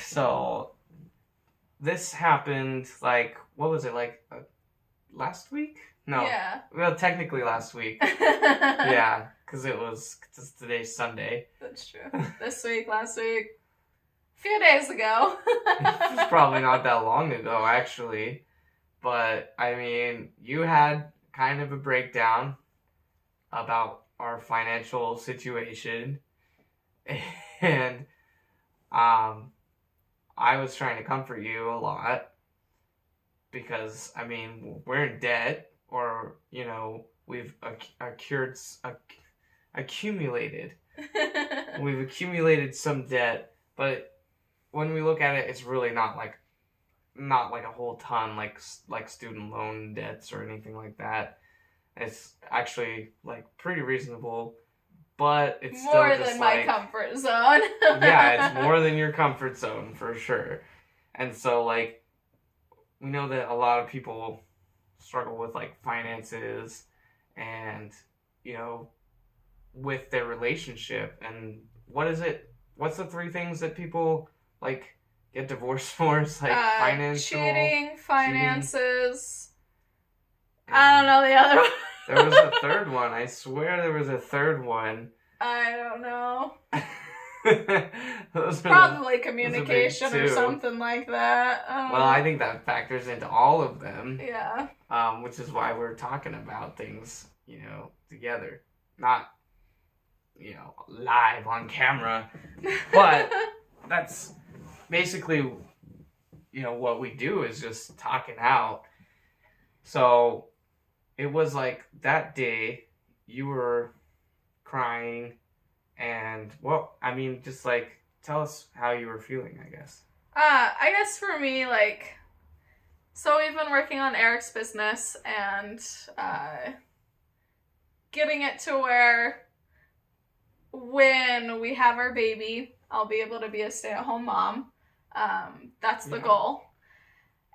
So this happened like what was it like last week? No, Yeah. well technically last week. Yeah, because today's Sunday. That's true. This week, last week, a few days ago. It was probably not that long ago actually, but I mean you had kind of a breakdown about our financial situation, and um, I was trying to comfort you a lot because I mean we're in debt, or we've accumulated we've accumulated some debt, but when we look at it, it's really not like a whole ton like student loan debts or anything like that. It's actually like pretty reasonable, but it's more still just than my like comfort zone. yeah, it's more than your comfort zone for sure. And so like we know that a lot of people struggle with like finances and you know with their relationship. And what's the three things that people like get divorced for? It's like financial cheating, finances. and I don't know the other one. there was a third one. I swear there was a third one. I don't know. Those Probably communication or two. something like that. Well, I think that factors into all of them. Yeah. Which is why we're talking about things, together. Not, live on camera. But that's basically, what we do is just talking out. So it was like that day you were crying and, well, I mean, just like tell us how you were feeling, I guess. I guess for me, like, so we've been working on Eric's business and getting it to where when we have our baby, I'll be able to be a stay-at-home mom. That's the goal.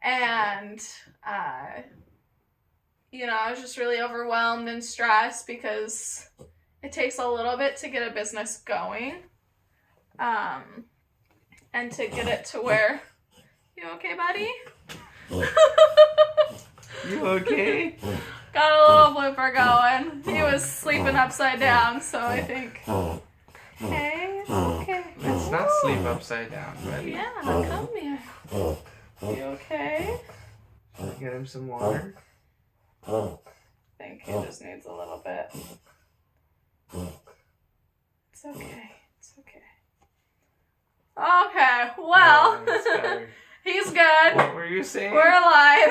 And, I was just really overwhelmed and stressed because it takes a little bit to get a business going. And to get it to where... You okay, buddy? You okay? Got a little blooper going. He was sleeping upside down, so I think... Hey, it's okay. Let's not sleep upside down, buddy. Yeah, come here. You okay? Get him some water. I think he just needs a little bit. It's okay. It's okay. Okay, well, he's good. What were you saying? We're alive.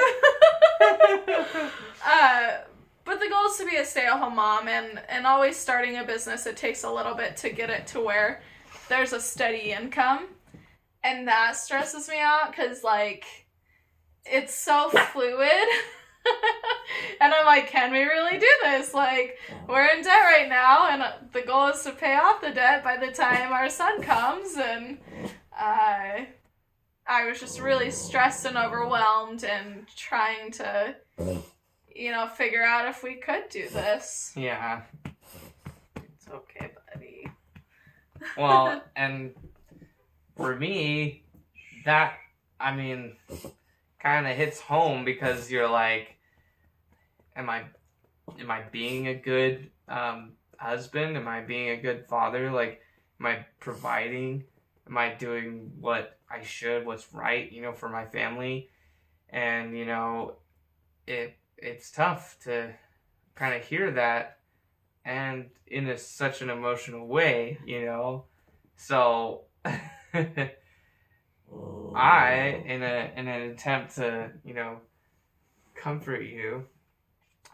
But the goal is to be a stay-at-home mom, and always starting a business, it takes a little bit to get it to where there's a steady income. And that stresses me out because, like, it's so fluid. And I'm like, can we really do this? Like, we're in debt right now, and the goal is to pay off the debt by the time our son comes. And I was just really stressed and overwhelmed and trying to, figure out if we could do this. Yeah. It's okay, buddy. Well, and for me, that, I mean, kind of hits home because you're like, am I being a good husband? Am I being a good father? Like, am I providing? Am I doing what I should, what's right, for my family? And, it's tough to kind of hear that and in such an emotional way, So I, in an attempt to, comfort you,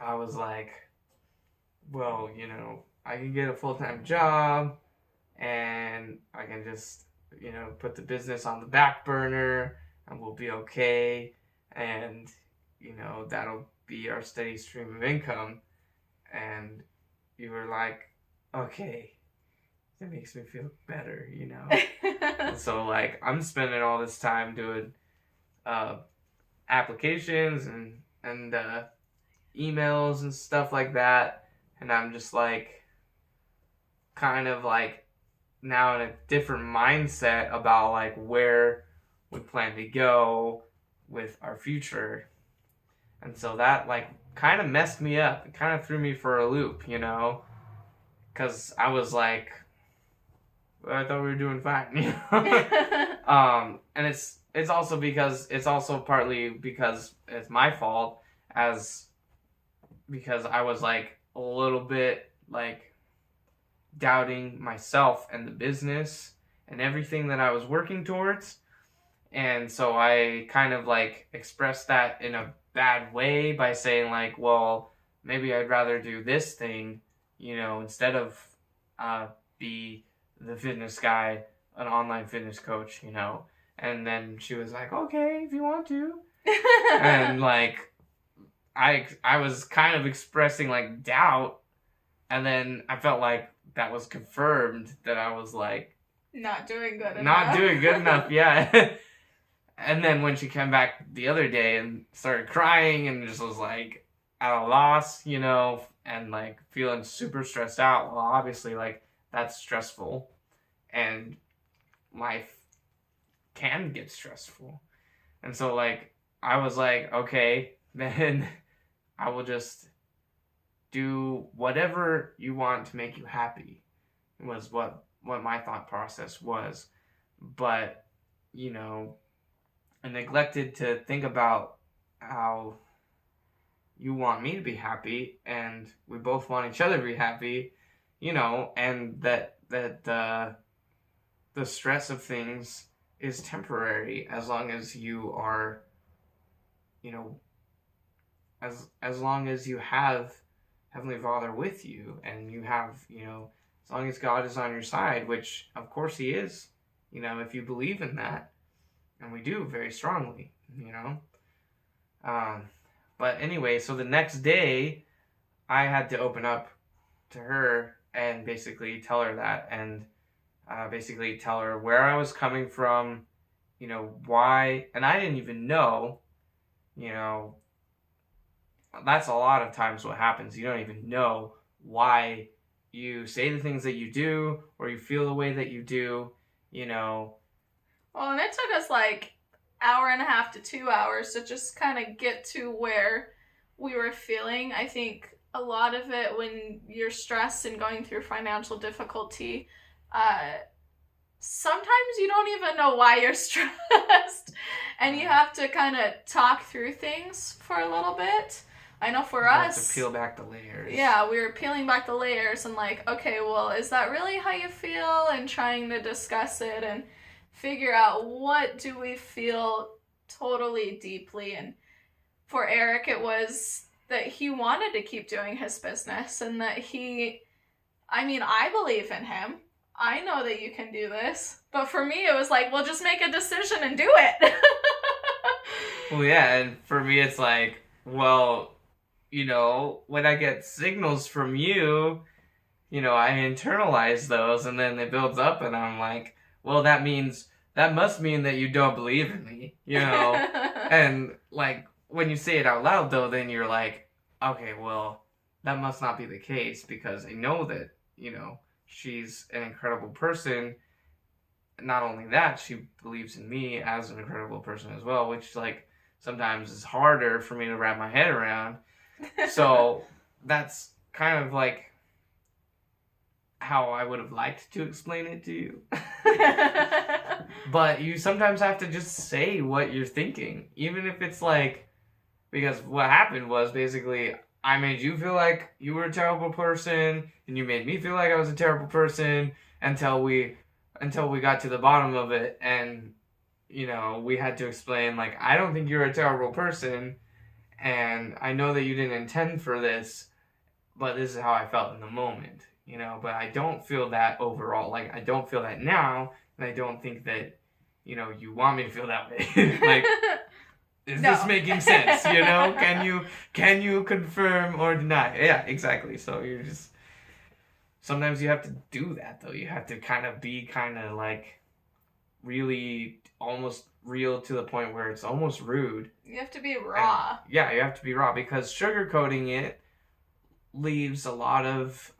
I was like, well, I can get a full-time job and I can just, put the business on the back burner and we'll be okay. And, that'll be our steady stream of income. And you were like, okay, that makes me feel better, And so, like, I'm spending all this time doing applications and emails and stuff like that, and I'm just like kind of like now in a different mindset about like where we plan to go with our future. And so that like kind of messed me up. It kind of threw me for a loop, you know, because I was like, well, I thought we were doing fine, you know. And it's also because it's also partly because it's my fault, as because I was like a little bit like doubting myself and the business and everything that I was working towards. And so I kind of like expressed that in a bad way by saying like, well, maybe I'd rather do this thing, you know, instead of be the fitness guy, an online fitness coach, you know. And then she was like, okay, if you want to. And like I was kind of expressing like doubt, and then I felt like that was confirmed that I was like not doing good enough. Not doing good enough, yeah. And then when she came back the other day and started crying and just was like at a loss, you know, and like feeling super stressed out, well, obviously like that's stressful, and life can get stressful. And so like I was like, okay, then I will just do whatever you want to make you happy, was what my thought process was. But, you know, I neglected to think about how you want me to be happy, and we both want each other to be happy, you know, and that the stress of things is temporary as long as you are, you know, as long as you have Heavenly Father with you, and you have, you know, as long as God is on your side, which of course He is, you know, if you believe in that, and we do very strongly, you know. But anyway, so the next day, I had to open up to her and basically tell her that, and basically tell her where I was coming from, you know, why, and I didn't even know, you know, that's a lot of times what happens. You don't even know why you say the things that you do, or you feel the way that you do, you know. Well, and it took us like hour and a half to 2 hours to just kind of get to where we were feeling. I think a lot of it, when you're stressed and going through financial difficulty, sometimes you don't even know why you're stressed, and you have to kind of talk through things for a little bit. I know for us, to peel back the layers. Yeah, we were peeling back the layers and like, okay, well, is that really how you feel? And trying to discuss it and figure out what do we feel totally deeply. And for Eric, it was that he wanted to keep doing his business, and that I believe in him. I know that you can do this. But for me, it was like, well, just make a decision and do it. Well, yeah, and for me, it's like, well, you know, when I get signals from you, you know, I internalize those, and then it builds up, and I'm like, well, that must mean that you don't believe in me, you know? And like, when you say it out loud, though, then you're like, okay, well, that must not be the case, because I know that, you know, she's an incredible person. Not only that, she believes in me as an incredible person as well, which like sometimes is harder for me to wrap my head around. So that's kind of like how I would have liked to explain it to you. But you sometimes have to just say what you're thinking, even if it's like, because what happened was basically I made you feel like you were a terrible person, and you made me feel like I was a terrible person until we got to the bottom of it, and you know, we had to explain like, I don't think you're a terrible person, and I know that you didn't intend for this, but this is how I felt in the moment, you know. But I don't feel that overall. Like, I don't feel that now, and I don't think that, you know, you want me to feel that way. Like, is this making sense? You know, can you confirm or deny? Yeah, exactly. So you're just, sometimes you have to do that though. You have to kind of be like really almost real to the point where it's almost rude. You have to be raw. And, yeah, you have to be raw, because sugarcoating it leaves a lot of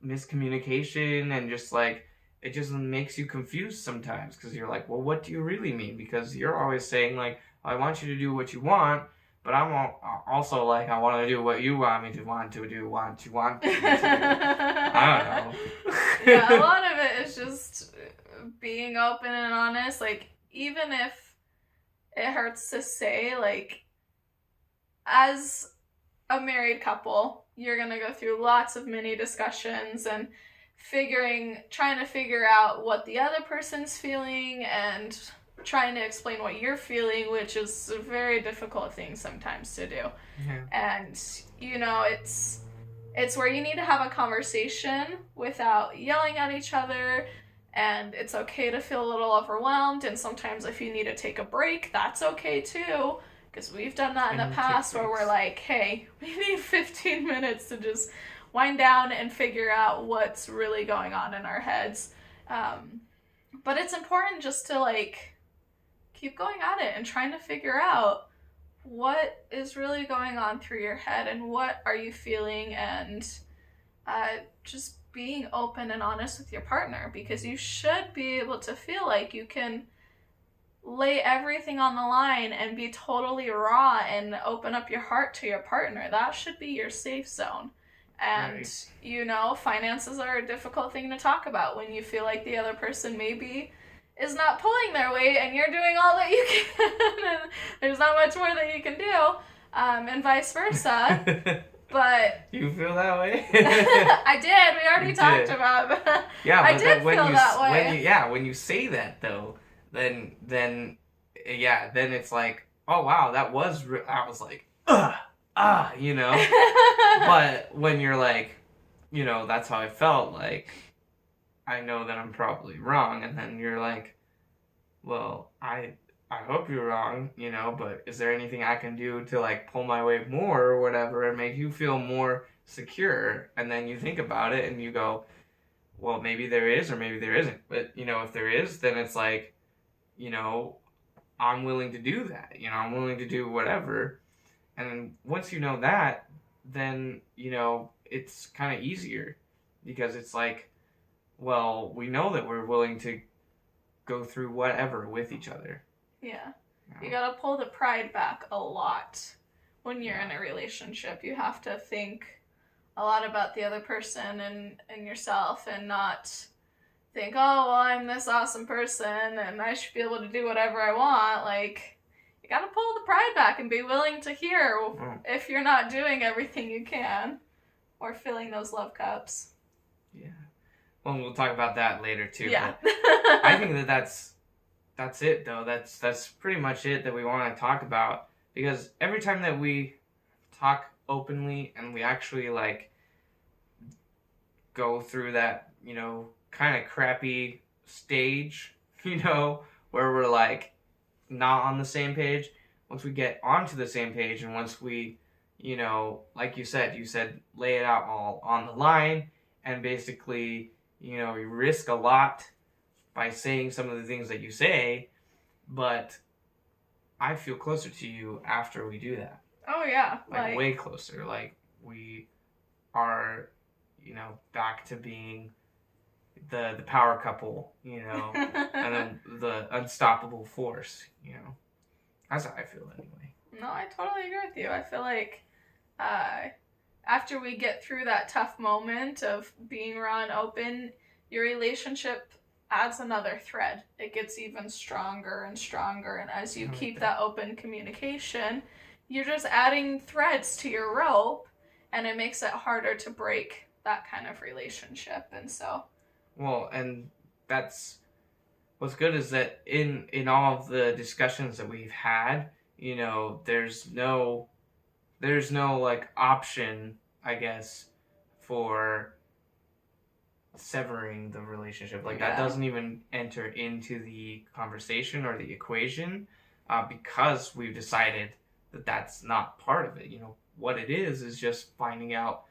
miscommunication, and just like it just makes you confused sometimes because you're like, well, what do you really mean? Because you're always saying like, I want you to do what you want, but I'm also like, I want to do what you want me to want to do, want you want me to do. I don't know. Yeah, a lot of it is just being open and honest. Like, even if it hurts to say, like, as a married couple, you're going to go through lots of mini discussions and trying to figure out what the other person's feeling and trying to explain what you're feeling, which is a very difficult thing sometimes to do. Yeah. And, you know, it's where you need to have a conversation without yelling at each other, and it's okay to feel a little overwhelmed, and sometimes if you need to take a break, that's okay too, because we've done that in the past where we're like, hey, we need 15 minutes to just wind down and figure out what's really going on in our heads. But it's important just to, like, keep going at it and trying to figure out what is really going on through your head and what are you feeling, and just being open and honest with your partner, because you should be able to feel like you can lay everything on the line and be totally raw and open up your heart to your partner. That should be your safe zone. And, Right. you know, finances are a difficult thing to talk about when you feel like the other person maybe is not pulling their weight and you're doing all that you can and there's not much more that you can do, and vice versa. But you feel that way? I did. We already You talked did. about that. Yeah, I but did then when feel you that way. when you say that though, then it's like, oh wow, that was I was like, you know. But when you're like, you know, that's how I felt, like, I know that I'm probably wrong, and then you're like, well, I hope you're wrong, you know, but is there anything I can do to, like, pull my weight more or whatever and make you feel more secure? And then you think about it and you go, well, maybe there is or maybe there isn't. But, you know, if there is, then it's like, you know, I'm willing to do that. You know, I'm willing to do whatever. And once you know that, then, you know, it's kind of easier because it's like, well, we know that we're willing to go through whatever with each other. Yeah. You know? You gotta pull the pride back a lot when you're in a relationship. You have to think a lot about the other person and yourself, and not think, oh, well, I'm this awesome person and I should be able to do whatever I want. Like, you gotta pull the pride back and be willing to hear if you're not doing everything you can or filling those love cups. Yeah. Well, we'll talk about that later too. Yeah. But I think that that's it though. That's pretty much it that we want to talk about, because every time that we talk openly and we actually like go through that, you know, kind of crappy stage, you know, where we're like not on the same page, once we get onto the same page and once we, you know, like you said lay it out all on the line, and basically, you know, you risk a lot by saying some of the things that you say, but I feel closer to you after we do that. Oh, yeah. Like way closer. Like, we are, you know, back to being the power couple, you know, and then the unstoppable force, you know. That's how I feel anyway. No, I totally agree with you. I feel like after we get through that tough moment of being raw and open, your relationship adds another thread. It gets even stronger and stronger, and as you keep that open communication, you're just adding threads to your rope, and it makes it harder to break that kind of relationship. And so, well, and that's what's good is that in all of the discussions that we've had, you know, there's no like option, I guess, for severing the relationship. Like, that doesn't even enter into the conversation or the equation, because we've decided that that's not part of it. You know, what it is just finding out,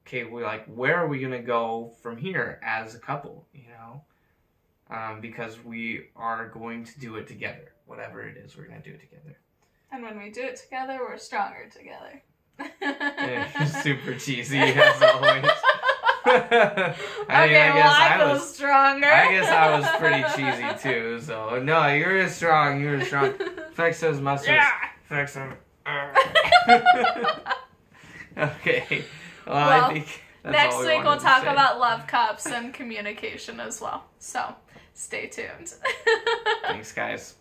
okay, we're like, where are we gonna go from here as a couple, you know? Because we are going to do it together. Whatever it is, we're gonna do it together. And when we do it together, we're stronger together. Yeah, super cheesy as always. I feel stronger. I guess I was pretty cheesy too. So no, you're strong. You're strong. Flex those muscles. Yeah. Flex them. Okay. Well, Well, I think that's Next all we week we'll wanted to talk say. about love cups and communication as well. So stay tuned. Thanks, guys.